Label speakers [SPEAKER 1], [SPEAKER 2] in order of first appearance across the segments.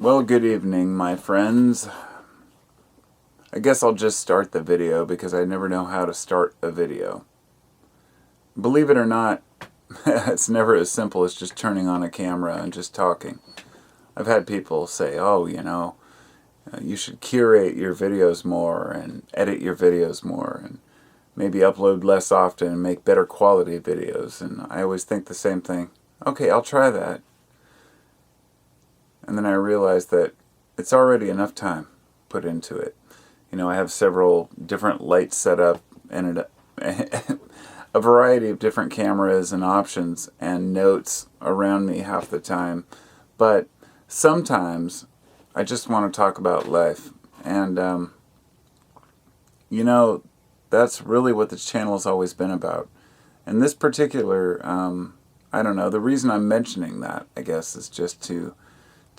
[SPEAKER 1] Well, good evening, my friends. I guess I'll just start the video because I never know how to start a video. Believe it or not, it's never as simple as just turning on a camera and just talking. I've had people say, oh, you should curate your videos more and edit your videos more and maybe upload less often and make better quality videos. And I always think the same thing. Okay, I'll try that. And then I realized that it's already enough time put into it. I have several different lights set up and a variety of different cameras and options and notes around me half the time. But sometimes I just want to talk about life. And, that's really what this channel has always been about. And this particular, the reason I'm mentioning that, I guess, is just to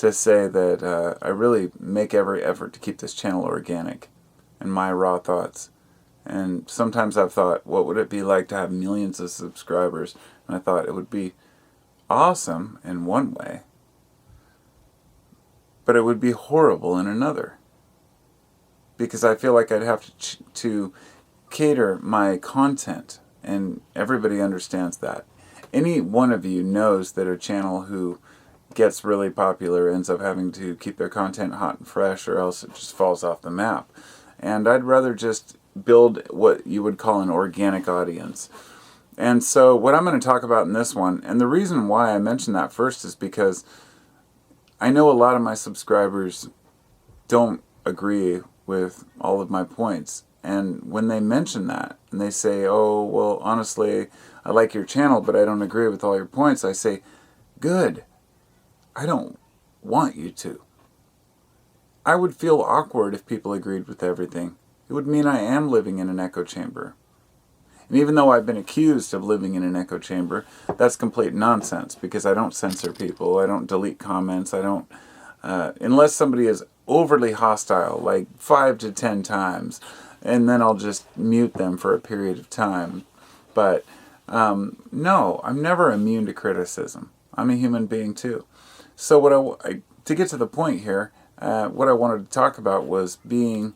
[SPEAKER 1] say that I really make every effort to keep this channel organic and my raw thoughts. And sometimes I've thought, what would it be like to have millions of subscribers? And I thought it would be awesome in one way, but it would be horrible in another. Because I feel like I'd have to cater my content, and everybody understands that. Any one of you knows that a channel who gets really popular ends up having to keep their content hot and fresh, or else it just falls off the map. And I'd rather just build what you would call an organic audience. And so what I'm going to talk about in this one, and the reason why I mentioned that first is because I know a lot of my subscribers don't agree with all of my points. And when they mention that, and they say, oh, well, honestly, I like your channel, but I don't agree with all your points, I say, good. I don't want you to. I would feel awkward if people agreed with everything. It would mean I am living in an echo chamber. And even though I've been accused of living in an echo chamber, that's complete nonsense, because I don't censor people, I don't delete comments, I don't, unless somebody is overly hostile, like 5 to 10 times, and then I'll just mute them for a period of time. But no, I'm never immune to criticism. I'm a human being too. So to get to the point here, what I wanted to talk about was being...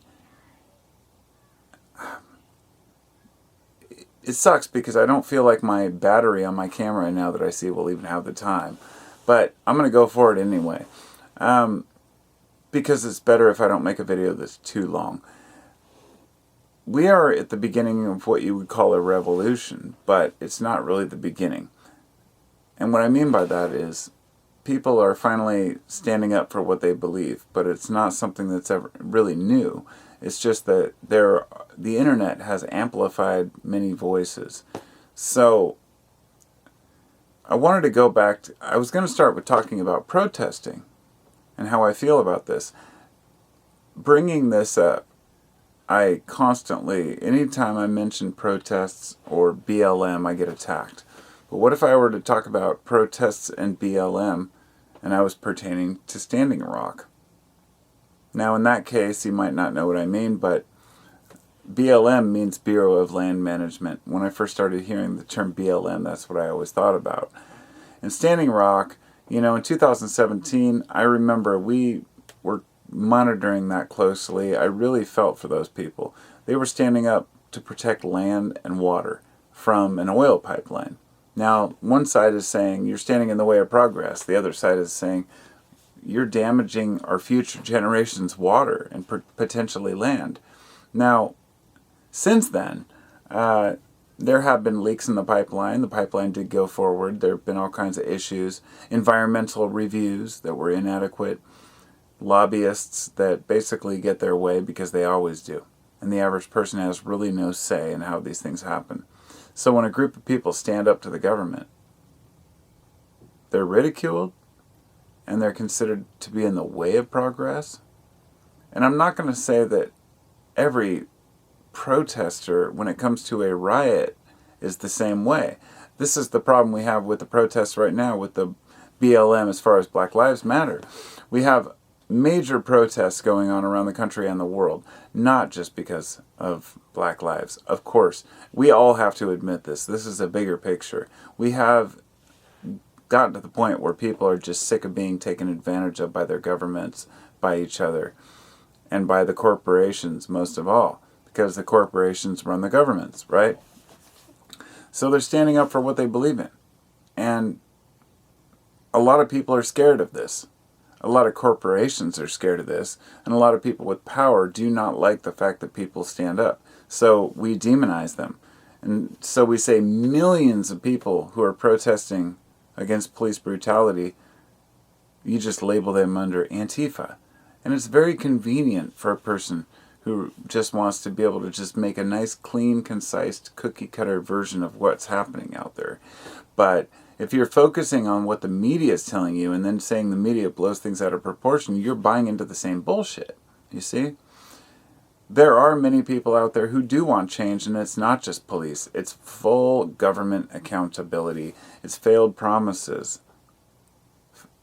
[SPEAKER 1] It sucks because I don't feel like my battery on my camera now that I see will even have the time. But I'm going to go for it anyway. Because it's better if I don't make a video that's too long. We are at the beginning of what you would call a revolution, but it's not really the beginning. And what I mean by that is people are finally standing up for what they believe, but it's not something that's ever really new. It's just that the internet has amplified many voices. So I wanted to go back to, I was going to start with talking about protesting and how I feel about this. Bringing this up, I constantly, anytime I mention protests or BLM, I get attacked. But what if I were to talk about protests and BLM, and I was pertaining to Standing Rock? Now, in that case, you might not know what I mean, but BLM means Bureau of Land Management. When I first started hearing the term BLM, that's what I always thought about. And Standing Rock, in 2017, I remember we were monitoring that closely. I really felt for those people. They were standing up to protect land and water from an oil pipeline. Now, one side is saying, you're standing in the way of progress. The other side is saying, you're damaging our future generations' water and potentially land. Now, since then, there have been leaks in the pipeline. The pipeline did go forward. There have been all kinds of issues. Environmental reviews that were inadequate. Lobbyists that basically get their way because they always do. And the average person has really no say in how these things happen. So when a group of people stand up to the government, they're ridiculed and they're considered to be in the way of progress. And I'm not going to say that every protester, when it comes to a riot, is the same way. This is the problem we have with the protests right now with the BLM as far as Black Lives Matter. We have major protests going on around the country and the world, not just because of Black lives. Of course, we all have to admit this. This is a bigger picture. We have gotten to the point where people are just sick of being taken advantage of by their governments, by each other, and by the corporations most of all, because the corporations run the governments, right? So they're standing up for what they believe in. And a lot of people are scared of this. A lot of corporations are scared of this. And a lot of people with power do not like the fact that people stand up. So we demonize them. And so we say millions of people who are protesting against police brutality, you just label them under Antifa. And it's very convenient for a person who just wants to be able to just make a nice, clean, concise, cookie-cutter version of what's happening out there. But if you're focusing on what the media is telling you and then saying the media blows things out of proportion, you're buying into the same bullshit. You see? There are many people out there who do want change, and it's not just police. It's full government accountability. It's failed promises.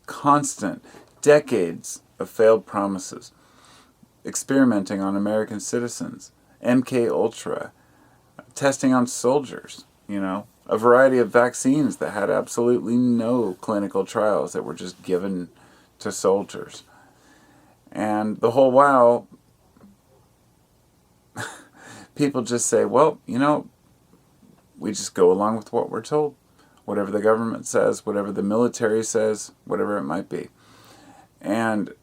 [SPEAKER 1] Constant, decades of failed promises. Experimenting on American citizens. MK Ultra. Testing on soldiers, a variety of vaccines that had absolutely no clinical trials that were just given to soldiers. And the whole while, people just say, well, we just go along with what we're told. Whatever the government says, whatever the military says, whatever it might be. And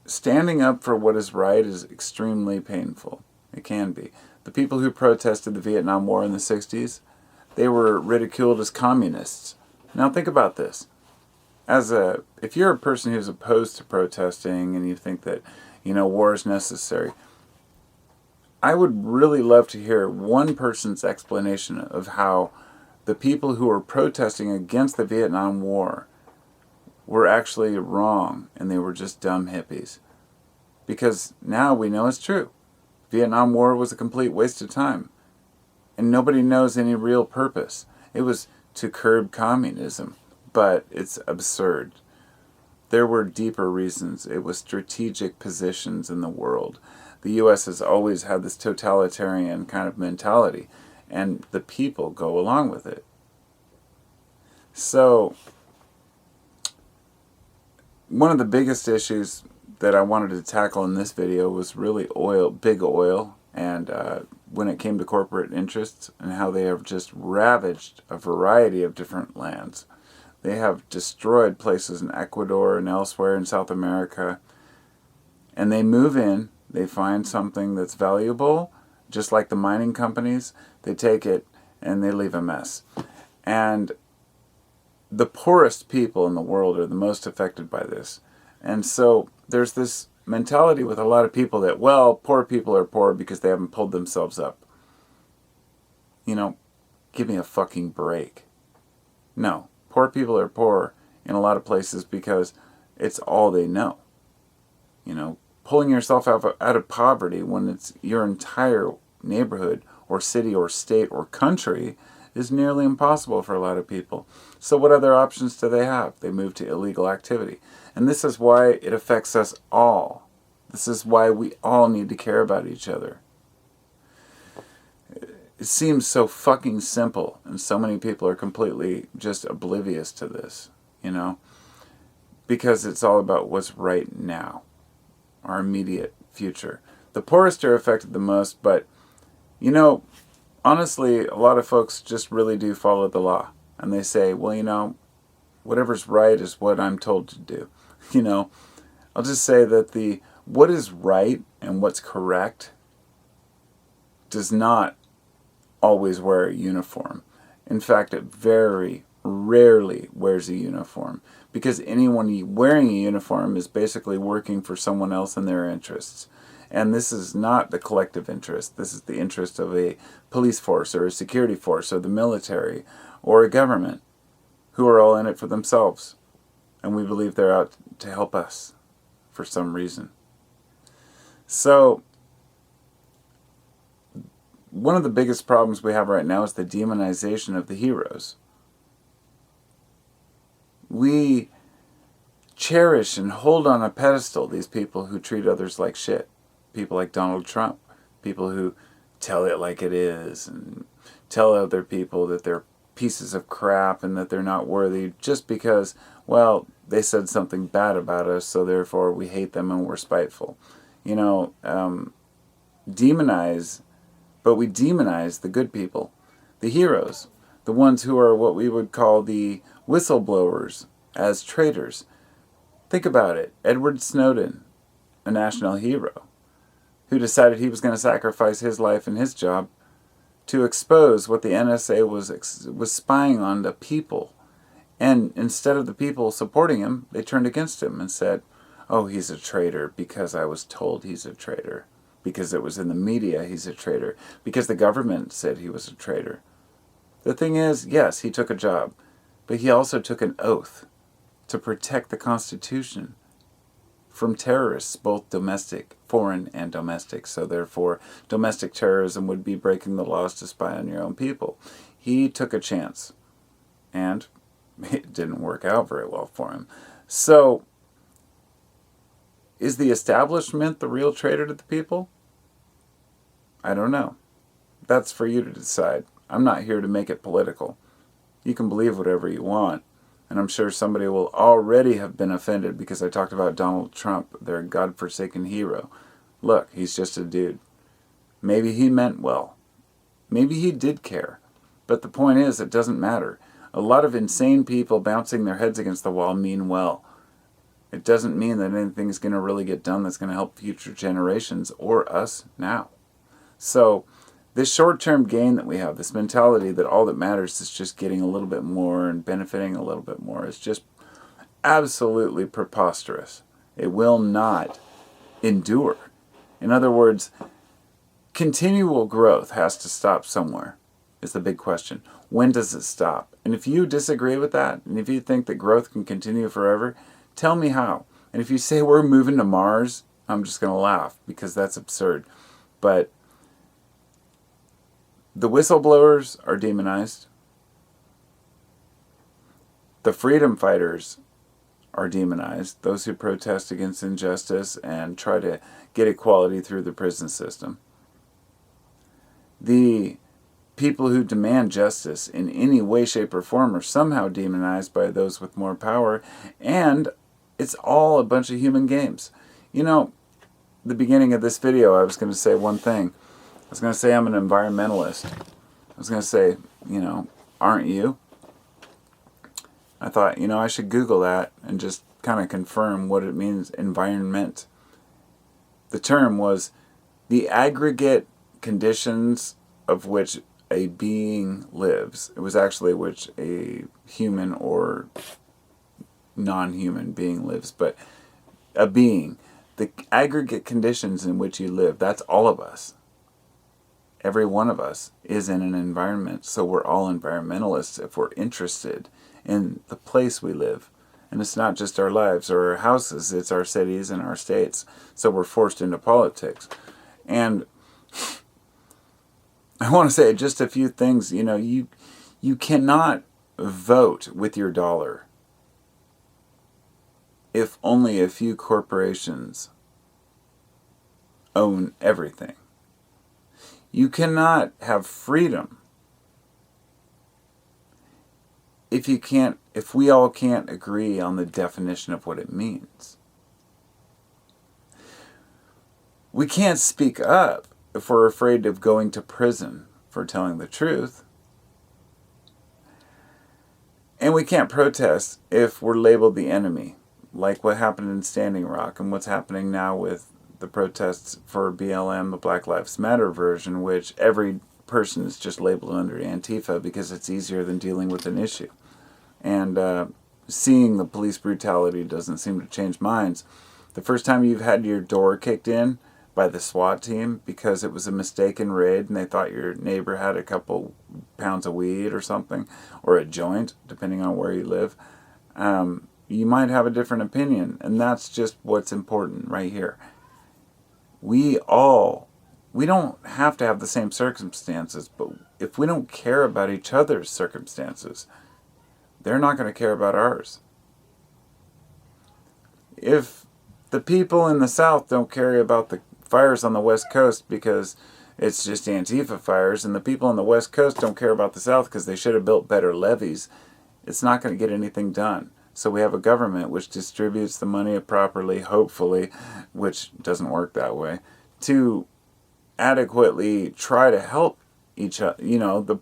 [SPEAKER 1] standing up for what is right is extremely painful. It can be. The people who protested the Vietnam War in the 60s, they were ridiculed as communists. Now think about this. If you're a person who's opposed to protesting and you think that, war is necessary, I would really love to hear one person's explanation of how the people who were protesting against the Vietnam War were actually wrong and they were just dumb hippies. Because now we know it's true. Vietnam War was a complete waste of time. And nobody knows any real purpose. It was to curb communism, but it's absurd. There were deeper reasons. It was strategic positions in the world. The U.S. has always had this totalitarian kind of mentality, and the people go along with it. So, one of the biggest issues that I wanted to tackle in this video was really big oil, and when it came to corporate interests and how they have just ravaged a variety of different lands. They have destroyed places in Ecuador and elsewhere in South America, and they move in, they find something that's valuable, just like the mining companies, they take it and they leave a mess. And the poorest people in the world are the most affected by this. And so there's this mentality with a lot of people that, well, poor people are poor because they haven't pulled themselves up. Give me a fucking break. No, poor people are poor in a lot of places because it's all they know. Pulling yourself out of poverty when it's your entire neighborhood or city or state or country is nearly impossible for a lot of people. So what other options do they have? They move to illegal activity. And this is why it affects us all. This is why we all need to care about each other. It seems so fucking simple, and so many people are completely just oblivious to this, because it's all about what's right now, our immediate future. The poorest are affected the most, but, honestly, a lot of folks just really do follow the law. And they say, well, whatever's right is what I'm told to do. I'll just say that what is right and what's correct does not always wear a uniform. In fact, it very rarely wears a uniform, because anyone wearing a uniform is basically working for someone else in their interests. And this is not the collective interest. This is the interest of a police force or a security force or the military or a government, who are all in it for themselves. And we believe they're out to help us for some reason. So, one of the biggest problems we have right now is the demonization of the heroes. We cherish and hold on a pedestal these people who treat others like shit. People like Donald Trump. People who tell it like it is and tell other people that they're pieces of crap and that they're not worthy just because, well, they said something bad about us, so therefore we hate them and we're spiteful. You know, demonize, but we demonize the good people, the heroes, the ones who are what we would call the whistleblowers, as traitors. Think about it. Edward Snowden, a national hero, who decided he was going to sacrifice his life and his job to expose what the NSA was spying on the people. And instead of the people supporting him, they turned against him and said, oh, he's a traitor because I was told he's a traitor. Because it was in the media, he's a traitor. Because the government said he was a traitor. The thing is, yes, he took a job, but he also took an oath to protect the Constitution from terrorists, both domestic, foreign, and domestic. So therefore, domestic terrorism would be breaking the laws to spy on your own people. He took a chance, and it didn't work out very well for him. So, is the establishment the real traitor to the people? I don't know. That's for you to decide. I'm not here to make it political. You can believe whatever you want. And I'm sure somebody will already have been offended because I talked about Donald Trump, their godforsaken hero. Look, he's just a dude. Maybe he meant well. Maybe he did care. But the point is, it doesn't matter. A lot of insane people bouncing their heads against the wall mean well. It doesn't mean that anything's going to really get done that's going to help future generations or us now. So, this short-term gain that we have, this mentality that all that matters is just getting a little bit more and benefiting a little bit more, is just absolutely preposterous. It will not endure. In other words, continual growth has to stop somewhere, is the big question. When does it stop? And if you disagree with that, and if you think that growth can continue forever, tell me how. And if you say we're moving to Mars, I'm just going to laugh because that's absurd. But the whistleblowers are demonized. The freedom fighters are demonized. Those who protest against injustice and try to get equality through the prison system. The people who demand justice in any way, shape, or form are somehow demonized by those with more power. And it's all a bunch of human games. You know, the beginning of this video, I was going to say one thing. I was going to say I'm an environmentalist. I was going to say, you know, aren't you? I thought, you know, I should Google that and just kind of confirm what it means, environment. The term was the aggregate conditions of which a being lives. It was actually which a human or non-human being lives, but a being. The aggregate conditions in which you live, that's all of us. Every one of us is in an environment, so we're all environmentalists if we're interested in the place we live. And it's not just our lives or our houses, it's our cities and our states. So we're forced into politics. And I want to say just a few things. You know, you cannot vote with your dollar if only a few corporations own everything. You cannot have freedom if we all can't agree on the definition of what it means. We can't speak up if we're afraid of going to prison for telling the truth. And we can't protest if we're labeled the enemy, like what happened in Standing Rock and what's happening now with the protests for BLM, the Black Lives Matter version, which every person is just labeled under Antifa because it's easier than dealing with an issue. And seeing the police brutality doesn't seem to change minds. The first time you've had your door kicked in by the SWAT team because it was a mistaken raid and they thought your neighbor had a couple pounds of weed or something, or a joint, depending on where you live, you might have a different opinion. And that's just what's important right here. We don't have to have the same circumstances, but if we don't care about each other's circumstances, they're not going to care about ours. If the people in the South don't care about the fires on the West Coast because It's just Antifa fires, and the people on the West Coast don't care about the South because they should have built better levees. It's not going to get anything done. So we have a government which distributes the money properly, hopefully, which doesn't work that way, to adequately try to help each other,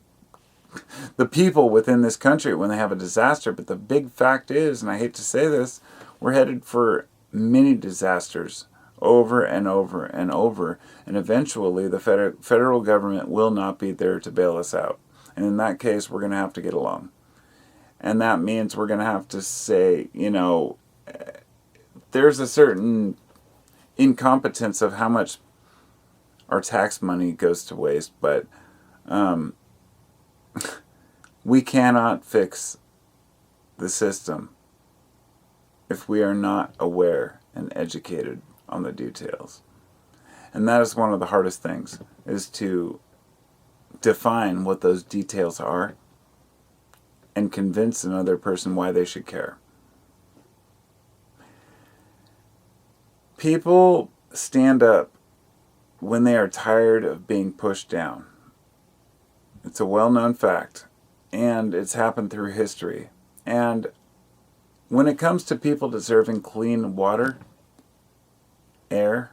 [SPEAKER 1] the people within this country when they have a disaster. But the big fact is, and I hate to say this, we're headed for many disasters over and over and over, and eventually the federal government will not be there to bail us out. And in that case, we're going to have to get along. And that means we're going to have to say, there's a certain incompetence of how much our tax money goes to waste, but we cannot fix the system if we are not aware and educated on the details. And that is one of the hardest things, is to define what those details are and convince another person why they should care. People stand up when they are tired of being pushed down. It's a well-known fact, and it's happened through history. And when it comes to people deserving clean water, air,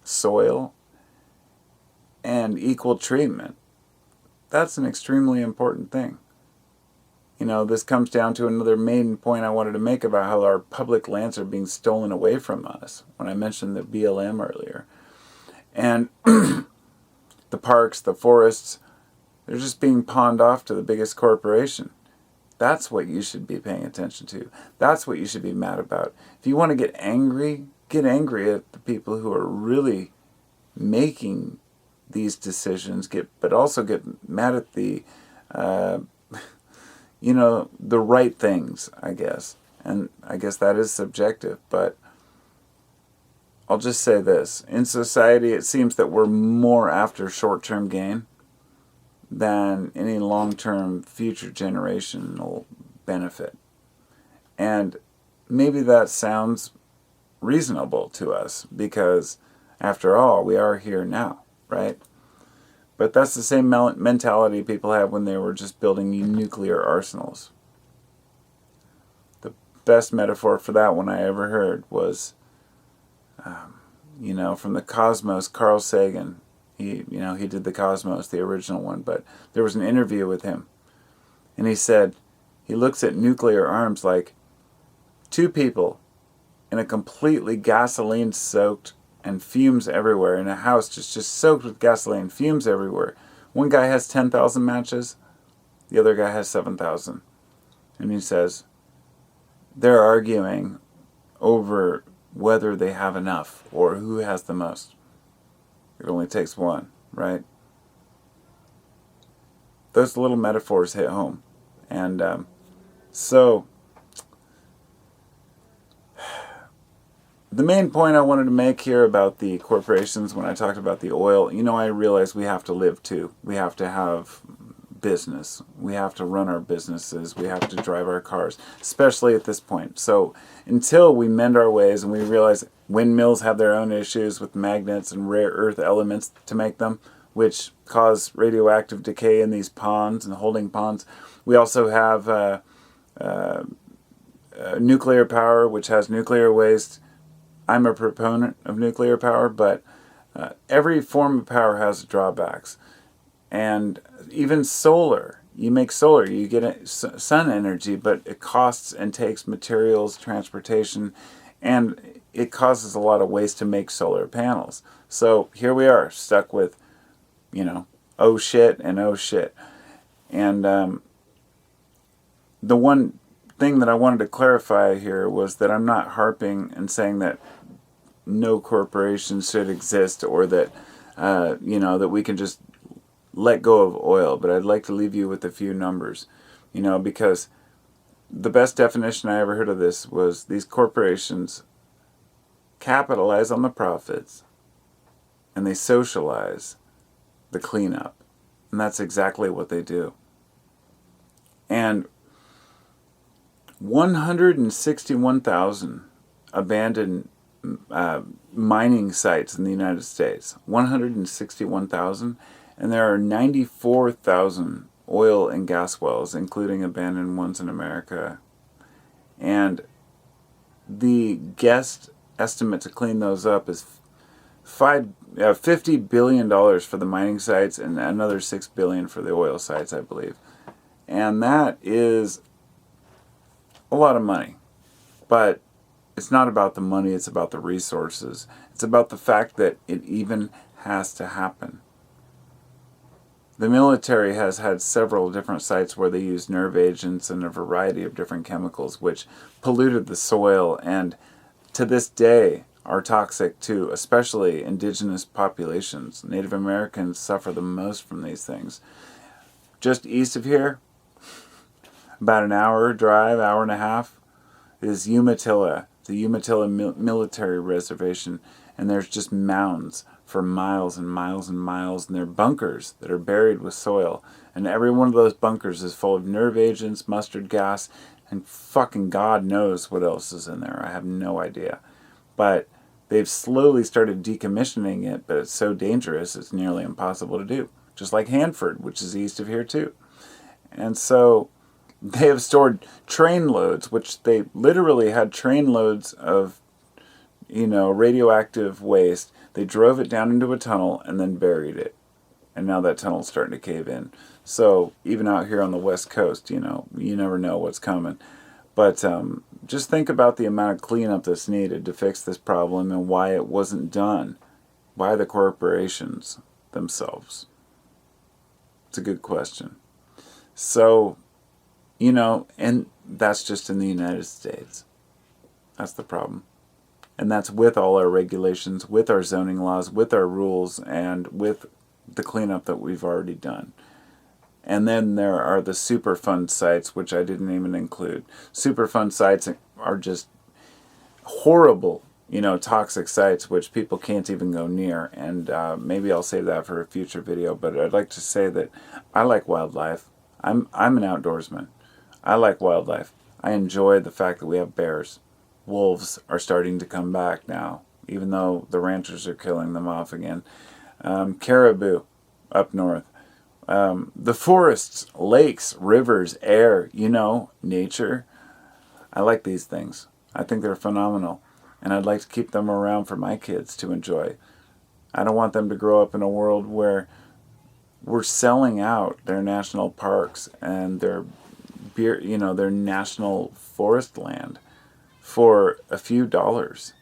[SPEAKER 1] soil, and equal treatment, that's an extremely important thing. This comes down to another main point I wanted to make about how our public lands are being stolen away from us, when I mentioned the BLM earlier. And the parks, the forests, they're just being pawned off to the biggest corporation. That's what you should be paying attention to. That's what you should be mad about. If you want to get angry at the people who are really making these decisions, but also get mad at the right things, I guess. And I guess that is subjective, but I'll just say this. In society, it seems that we're more after short-term gain than any long-term future generational benefit. And maybe that sounds reasonable to us because, after all, we are here now, right? But that's the same mentality people had when they were just building nuclear arsenals. The best metaphor for that one I ever heard was, from the Cosmos, Carl Sagan. He did the Cosmos, the original one, but there was an interview with him. And he said, he looks at nuclear arms like two people in a completely gasoline-soaked and fumes everywhere, in a house just soaked with gasoline, fumes everywhere. One guy has 10,000 matches, the other guy has 7,000. And he says, they're arguing over whether they have enough or who has the most. It only takes one, right? Those little metaphors hit home. And so the main point I wanted to make here about the corporations, when I talked about the oil, I realize we have to live too. We have to have business. We have to run our businesses. We have to drive our cars, especially at this point. So until we mend our ways and we realize windmills have their own issues with magnets and rare earth elements to make them, which cause radioactive decay in these ponds and holding ponds. We also have nuclear power, which has nuclear waste. I'm a proponent of nuclear power, but every form of power has drawbacks. And even solar, you make solar, you get sun energy, but it costs and takes materials, transportation, and it causes a lot of waste to make solar panels. So here we are, stuck with, oh shit and oh shit. And the one thing that I wanted to clarify here was that I'm not harping and saying that no corporations should exist or that, that we can just let go of oil. But I'd like to leave you with a few numbers, because the best definition I ever heard of this was these corporations capitalize on the profits and they socialize the cleanup. And that's exactly what they do. And 161,000 abandoned mining sites in the United States. 161,000. And there are 94,000 oil and gas wells, including abandoned ones in America. And the guessed estimate to clean those up is $50 billion for the mining sites and another $6 billion for the oil sites, I believe. And that is a lot of money. But it's not about the money, it's about the resources. It's about the fact that it even has to happen. The military has had several different sites where they used nerve agents and a variety of different chemicals which polluted the soil and to this day are toxic to especially indigenous populations. Native Americans suffer the most from these things. Just east of here, about an hour drive, hour and a half, is Umatilla, the Umatilla military reservation, and there's just mounds for miles and miles and miles, and they're bunkers that are buried with soil, and every one of those bunkers is full of nerve agents, mustard gas, and fucking God knows what else is in there. I have no idea. But they've slowly started decommissioning it, but it's so dangerous it's nearly impossible to do. Just like Hanford, which is east of here too. And so they have stored train loads, which they literally had train loads of, radioactive waste. They drove it down into a tunnel and then buried it. And now that tunnel's starting to cave in. So even out here on the West Coast, you never know what's coming. But just think about the amount of cleanup that's needed to fix this problem and why it wasn't done by the corporations themselves. It's a good question. So, and that's just in the United States. That's the problem. And that's with all our regulations, with our zoning laws, with our rules, and with the cleanup that we've already done. And then there are the Superfund sites, which I didn't even include. Superfund sites are just horrible, toxic sites, which people can't even go near. And maybe I'll save that for a future video. But I'd like to say that I like wildlife. I'm an outdoorsman. I like wildlife. I enjoy the fact that we have bears. Wolves are starting to come back now, even though the ranchers are killing them off again. Caribou up north. The forests, lakes, rivers, air, nature. I like these things. I think they're phenomenal. And I'd like to keep them around for my kids to enjoy. I don't want them to grow up in a world where we're selling out their national parks and their national forest land for a few dollars.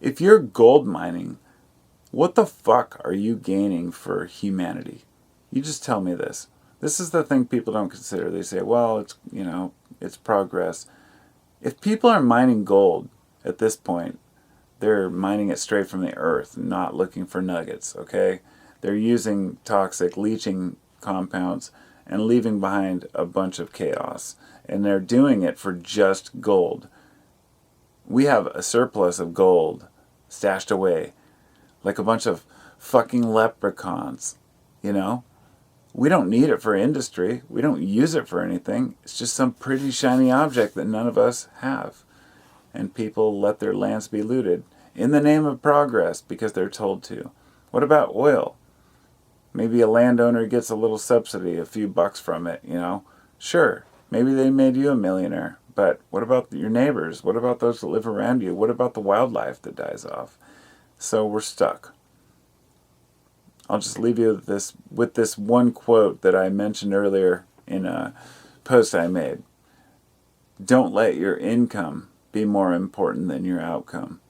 [SPEAKER 1] If you're gold mining, what the fuck are you gaining for humanity? You just tell me this. This is the thing people don't consider. They say, well, it's progress. If people are mining gold at this point, they're mining it straight from the earth, not looking for nuggets, okay? They're using toxic leaching compounds and leaving behind a bunch of chaos. And they're doing it for just gold. We have a surplus of gold stashed away like a bunch of fucking leprechauns, We don't need it for industry. We don't use it for anything. It's just some pretty shiny object that none of us have. And people let their lands be looted in the name of progress because they're told to. What about oil? Maybe a landowner gets a little subsidy, a few bucks from it, Sure, maybe they made you a millionaire. But what about your neighbors? What about those that live around you? What about the wildlife that dies off? So we're stuck. I'll just leave you with this one quote that I mentioned earlier in a post I made. Don't let your income be more important than your outcome.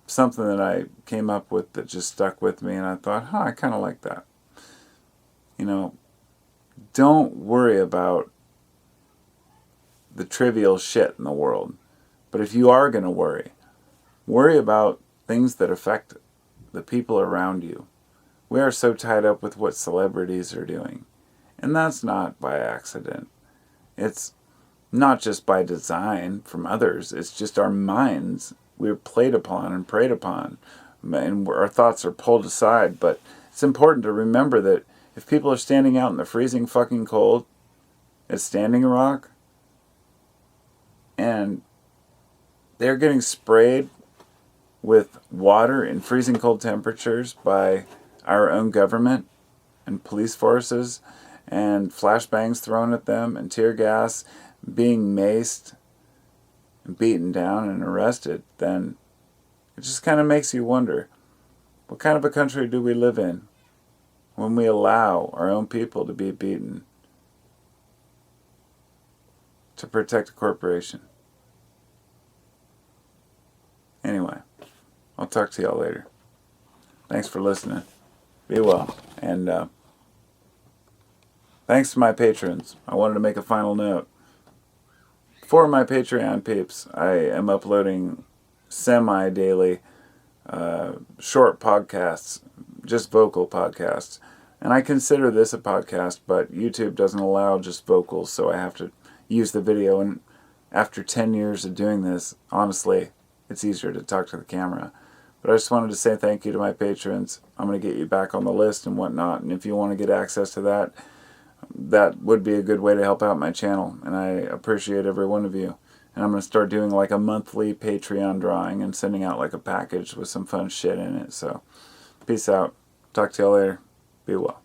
[SPEAKER 1] Something that I came up with that just stuck with me, and I thought, I kind of like that. Don't worry about the trivial shit in the world. But if you are going to worry about things that affect the people around you. We are so tied up with what celebrities are doing. And that's not by accident. It's not just by design from others. It's just our minds. We're played upon and preyed upon. And our thoughts are pulled aside. But it's important to remember that if people are standing out in the freezing fucking cold at Standing Rock, and they're getting sprayed with water in freezing cold temperatures by our own government and police forces, and flashbangs thrown at them, and tear gas, being maced, and beaten down and arrested, then it just kind of makes you wonder, what kind of a country do we live in when we allow our own people to be beaten to protect a corporation? Anyway, I'll talk to y'all later. Thanks for listening. Be well. And thanks to my patrons. I wanted to make a final note. For my Patreon peeps, I am uploading semi-daily short podcasts, just vocal podcasts. And I consider this a podcast, but YouTube doesn't allow just vocals, so I have to use the video. And after 10 years of doing this, honestly, it's easier to talk to the camera. But I just wanted to say thank you to my patrons. I'm going to get you back on the list and whatnot. And if you want to get access to that, that would be a good way to help out my channel. And I appreciate every one of you. And I'm going to start doing like a monthly Patreon drawing and sending out like a package with some fun shit in it. So, peace out. Talk to y'all later. Be well.